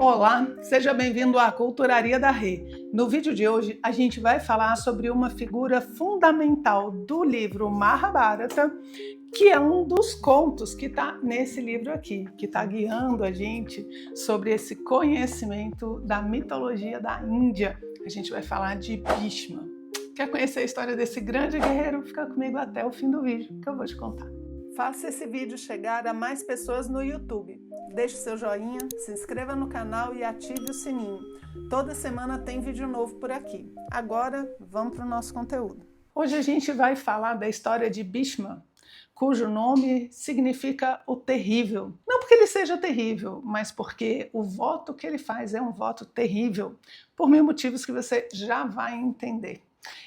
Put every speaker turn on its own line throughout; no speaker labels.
Olá, seja bem-vindo à Culturaria da Rê. No vídeo de hoje, a gente vai falar sobre uma figura fundamental do livro Mahabharata, que é um dos contos que está nesse livro aqui, que está guiando a gente sobre esse conhecimento da mitologia da Índia. A gente vai falar de Bhishma. Quer conhecer a história desse grande guerreiro? Fica comigo até o fim do vídeo, que eu vou te contar. Faça esse vídeo chegar a mais pessoas no YouTube. Deixe seu joinha, se inscreva no canal e ative o sininho. Toda semana tem vídeo novo por aqui. Agora, vamos para o nosso conteúdo. Hoje a gente vai falar da história de Bhishma, cujo nome significa o terrível. Não porque ele seja terrível, mas porque o voto que ele faz é um voto terrível, por mil motivos que você já vai entender.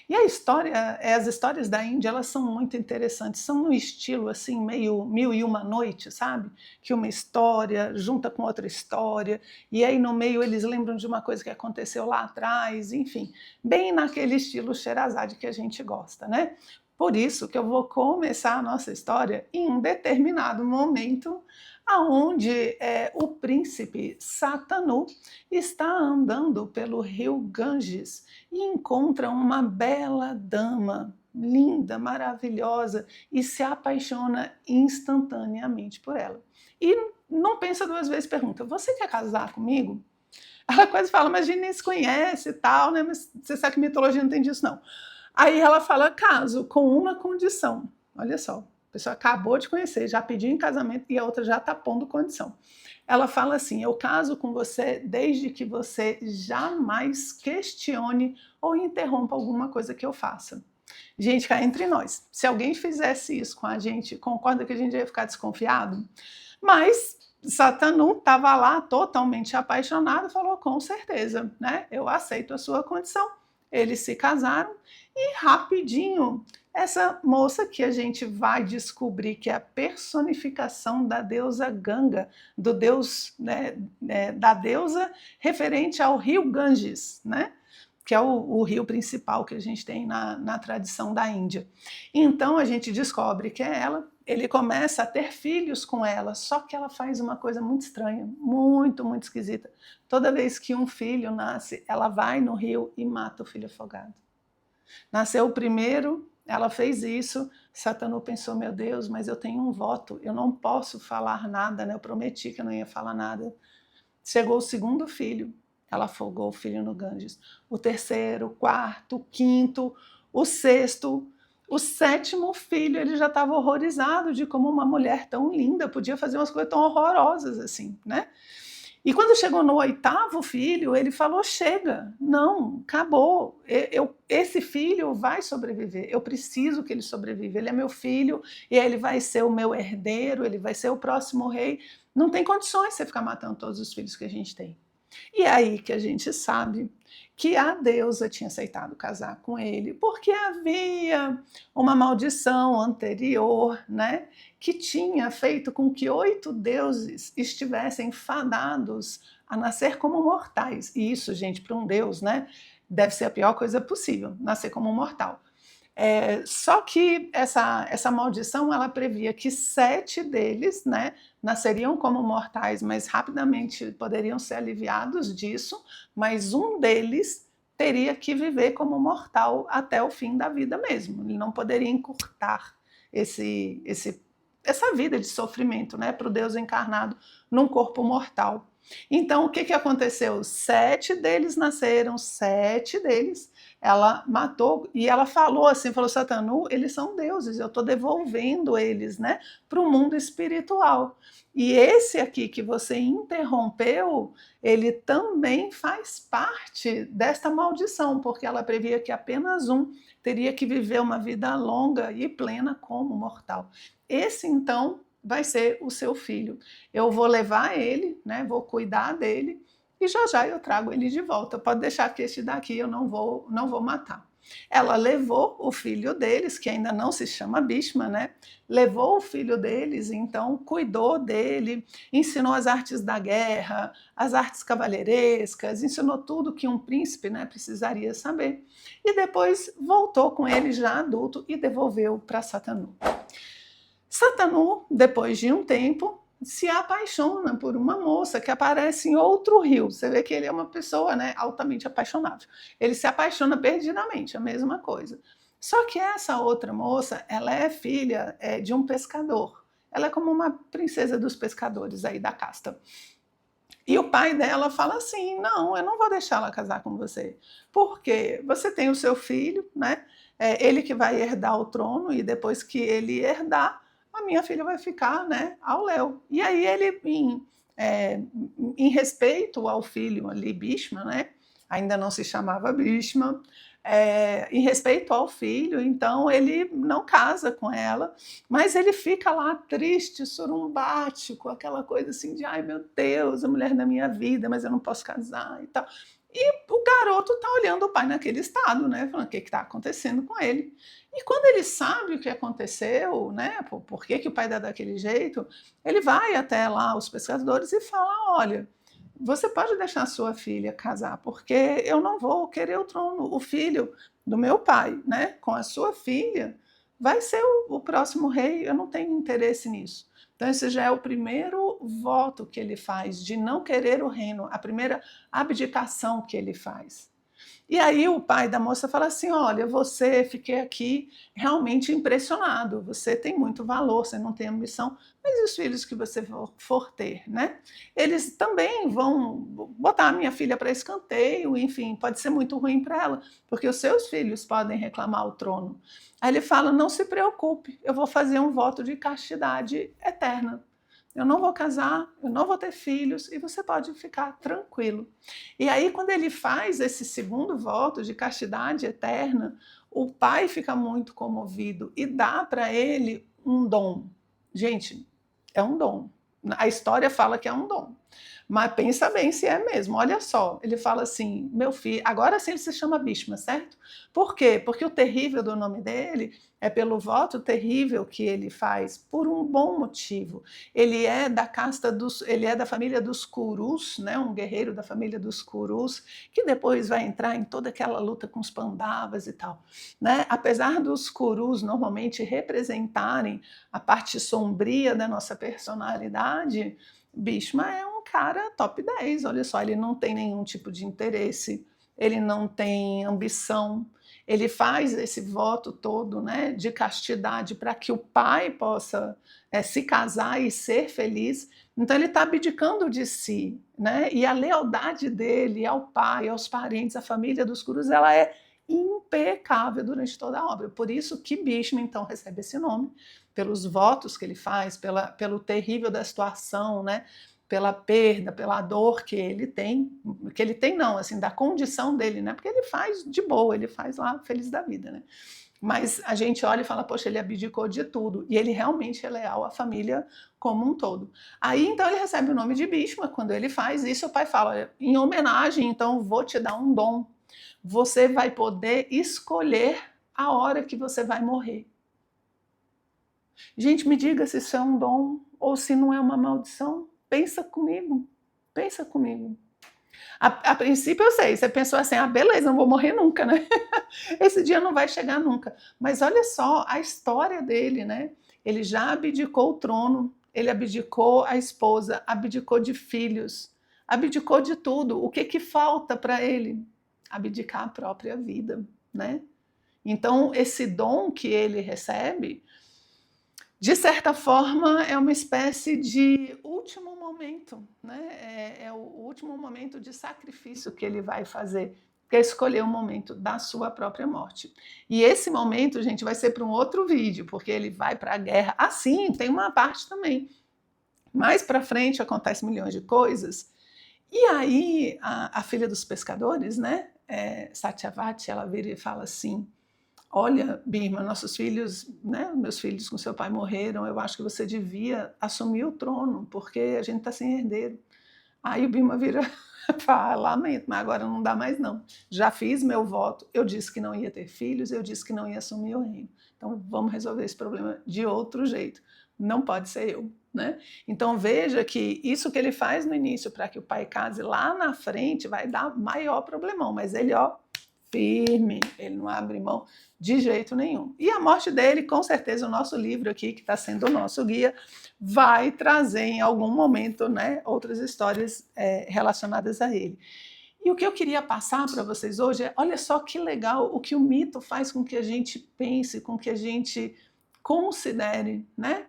E a história, as histórias da Índia, elas são muito interessantes, são no estilo assim, meio Mil e Uma Noite, sabe? Que uma história junta com outra história, e aí no meio eles lembram de uma coisa que aconteceu lá atrás, enfim, bem naquele estilo Sherazade que a gente gosta, né? Por isso que eu vou começar a nossa história em um determinado momento aonde o príncipe Satanu está andando pelo rio Ganges e encontra uma bela dama, linda, maravilhosa, e se apaixona instantaneamente por ela. E não pensa duas vezes, pergunta: você quer casar comigo? Ela quase fala: mas a gente nem se conhece e tal, né? Mas você sabe que mitologia não tem disso, não. Aí ela fala: caso com uma condição. Olha só, a pessoa acabou de conhecer, já pediu em casamento e a outra já está pondo condição. Ela fala assim: eu caso com você desde que você jamais questione ou interrompa alguma coisa que eu faça. Gente, cá entre nós, se alguém fizesse isso com a gente, concorda que a gente ia ficar desconfiado? Mas Satanu estava lá totalmente apaixonado e falou: com certeza, né? Eu aceito a sua condição. Eles se casaram e rapidinho essa moça que a gente vai descobrir que é a personificação da deusa Ganga, do deus, né, da deusa referente ao rio Ganges, né? Que é o rio principal que a gente tem na tradição da Índia. Então a gente descobre que é ela, ele começa a ter filhos com ela, só que ela faz uma coisa muito estranha, muito, muito esquisita. Toda vez que um filho nasce, ela vai no rio e mata o filho afogado. Nasceu o primeiro, ela fez isso, Satanu pensou: meu Deus, mas eu tenho um voto, eu não posso falar nada, né? Eu prometi que eu não ia falar nada. Chegou o segundo filho, ela afogou o filho no Ganges. O terceiro, o quarto, o quinto, o sexto, o sétimo filho, ele já estava horrorizado de como uma mulher tão linda podia fazer umas coisas tão horrorosas assim, né? E quando chegou no oitavo filho, ele falou: chega, não, acabou, esse filho vai sobreviver, eu preciso que ele sobreviva, ele é meu filho e ele vai ser o meu herdeiro, ele vai ser o próximo rei, não tem condições de você ficar matando todos os filhos que a gente tem. E é aí que a gente sabe que a deusa tinha aceitado casar com ele, porque havia uma maldição anterior, né, que tinha feito com que 8 deuses estivessem fadados a nascer como mortais. E isso, gente, para um deus, né, deve ser a pior coisa possível, nascer como um mortal. Só que essa maldição, ela previa que 7 deles, né, nasceriam como mortais, mas rapidamente poderiam ser aliviados disso, mas um deles teria que viver como mortal até o fim da vida mesmo. Ele não poderia encurtar essa vida de sofrimento, né, para o Deus encarnado num corpo mortal. Então, o que aconteceu? 7 deles nasceram, 7 deles ela matou, e ela falou assim, falou: Satanu, eles são deuses, eu estou devolvendo eles, né, para o mundo espiritual. E esse aqui que você interrompeu, ele também faz parte desta maldição, porque ela previa que apenas um teria que viver uma vida longa e plena como mortal. Esse, então, vai ser o seu filho. Eu vou levar ele, né, vou cuidar dele, e já eu trago ele de volta. Pode deixar que este daqui eu não vou matar. Ela levou o filho deles, que ainda não se chama Bhishma, né? Levou o filho deles, então cuidou dele, ensinou as artes da guerra, as artes cavalheirescas, ensinou tudo que um príncipe, né, precisaria saber. E depois voltou com ele já adulto e devolveu para Satanu. Satanu, depois de um tempo, se apaixona por uma moça que aparece em outro rio. Você vê que ele é uma pessoa, né, altamente apaixonável. Ele se apaixona perdidamente, a mesma coisa. Só que essa outra moça, ela é filha de um pescador. Ela é como uma princesa dos pescadores aí da casta. E o pai dela fala assim: não, eu não vou deixar ela casar com você, porque você tem o seu filho, né? Ele que vai herdar o trono, e depois que ele herdar, a minha filha vai ficar, né, ao léu. E aí ele, em respeito ao filho ali, Bhishma, né? Ainda não se chamava Bhishma, em respeito ao filho, então ele não casa com ela, mas ele fica lá triste, sorumbático, aquela coisa assim de ai meu Deus, a mulher da minha vida, mas eu não posso casar e tal. E o garoto tá olhando o pai naquele estado, né? Falando o que está acontecendo com ele. E quando ele sabe o que aconteceu, né? Por que o pai dá daquele jeito, ele vai até lá os pescadores e fala: olha, você pode deixar sua filha casar, porque eu não vou querer o trono. O filho do meu pai, né, com a sua filha, vai ser o próximo rei. Eu não tenho interesse nisso. Então, esse já é o primeiro voto que ele faz, de não querer o reino, a primeira abdicação que ele faz. E aí o pai da moça fala assim: olha, você, fiquei aqui realmente impressionado, você tem muito valor, você não tem ambição, mas e os filhos que você for ter, né? Eles também vão botar a minha filha para escanteio, enfim, pode ser muito ruim para ela, porque os seus filhos podem reclamar o trono. Aí ele fala: não se preocupe, eu vou fazer um voto de castidade eterna. Eu não vou casar, eu não vou ter filhos, e você pode ficar tranquilo. E aí, quando ele faz esse segundo voto de castidade eterna, o pai fica muito comovido e dá para ele um dom. Gente, é um dom. A história fala que é um dom. Mas pensa bem se é mesmo. Olha só, ele fala assim: meu filho, agora sim ele se chama Bhishma, certo? Por quê? Porque o terrível do nome dele é pelo voto terrível que ele faz, por um bom motivo. Ele é da casta dos, ele é da família dos Kurus, né? Um guerreiro da família dos Kurus, que depois vai entrar em toda aquela luta com os Pandavas e tal, né? Apesar dos Kurus normalmente representarem a parte sombria da nossa personalidade, Bhishma é um cara top 10, olha só, ele não tem nenhum tipo de interesse, ele não tem ambição, ele faz esse voto todo, né, de castidade para que o pai possa se casar e ser feliz. Então ele está abdicando de si, né? E a lealdade dele ao pai, aos parentes, à família dos Kurus, ela é impecável durante toda a obra. Por isso que Bhishma então recebe esse nome, pelos votos que ele faz, pelo terrível da situação, né? Pela perda, pela dor que ele tem não, assim, da condição dele, né? Porque ele faz de boa, ele faz lá feliz da vida, né? Mas a gente olha e fala: poxa, ele abdicou de tudo, e ele realmente é leal à família como um todo. Aí então ele recebe o nome de Bhishma. Quando ele faz isso, o pai fala: em homenagem, então vou te dar um dom, você vai poder escolher a hora que você vai morrer. Gente, me diga se isso é um dom ou se não é uma maldição. Pensa comigo, pensa comigo. A princípio eu sei, você pensou assim: ah, beleza, não vou morrer nunca, né? Esse dia não vai chegar nunca. Mas olha só a história dele, né? Ele já abdicou o trono, ele abdicou a esposa, abdicou de filhos, abdicou de tudo. O que falta para ele? Abdicar a própria vida, né? Então, esse dom que ele recebe, de certa forma, é uma espécie de último momento, né? É o último momento de sacrifício que ele vai fazer, que é escolher o momento da sua própria morte. E esse momento, gente, vai ser para um outro vídeo, porque ele vai para a guerra. Assim, tem uma parte também. Mais para frente acontece milhões de coisas. E aí, a filha dos pescadores, né? Satyavati, ela vira e fala assim: olha, Bhima, nossos filhos, né, meus filhos com seu pai morreram, eu acho que você devia assumir o trono, porque a gente está sem herdeiro. Aí o Bhima vira e fala: lamento, mas agora não dá mais não. Já fiz meu voto, eu disse que não ia ter filhos, eu disse que não ia assumir o reino. Então vamos resolver esse problema de outro jeito. Não pode ser eu, né? Então veja que isso que ele faz no início para que o pai case lá na frente vai dar maior problemão, mas ele, ó, firme, ele não abre mão de jeito nenhum. E a morte dele, com certeza, o nosso livro aqui, que está sendo o nosso guia, vai trazer em algum momento, né, outras histórias relacionadas a ele. E o que eu queria passar para vocês hoje é, olha só que legal o que o mito faz com que a gente pense, com que a gente considere, né?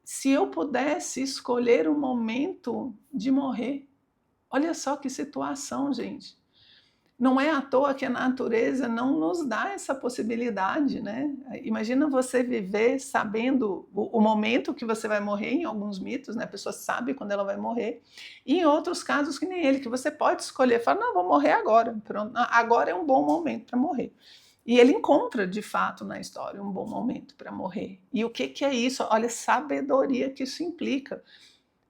Se eu pudesse escolher o momento de morrer, olha só que situação, gente. Não é à toa que a natureza não nos dá essa possibilidade, né? Imagina você viver sabendo o momento que você vai morrer, em alguns mitos, né? A pessoa sabe quando ela vai morrer. E em outros casos, que nem ele, que você pode escolher, falar, não, vou morrer agora. Pronto, agora é um bom momento para morrer. E ele encontra, de fato, na história, um bom momento para morrer. E o que é isso? Olha a sabedoria que isso implica.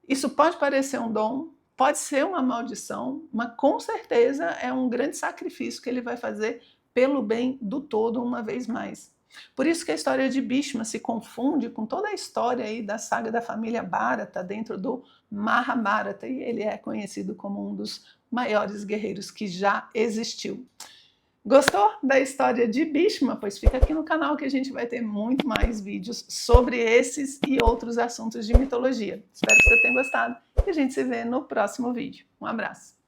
Isso pode parecer um dom, pode ser uma maldição, mas com certeza é um grande sacrifício que ele vai fazer pelo bem do todo uma vez mais. Por isso que a história de Bhishma se confunde com toda a história aí da saga da família Bharata dentro do Mahabharata, e ele é conhecido como um dos maiores guerreiros que já existiu. Gostou da história de Bhishma? Pois fica aqui no canal que a gente vai ter muito mais vídeos sobre esses e outros assuntos de mitologia. Espero que você tenha gostado e a gente se vê no próximo vídeo. Um abraço!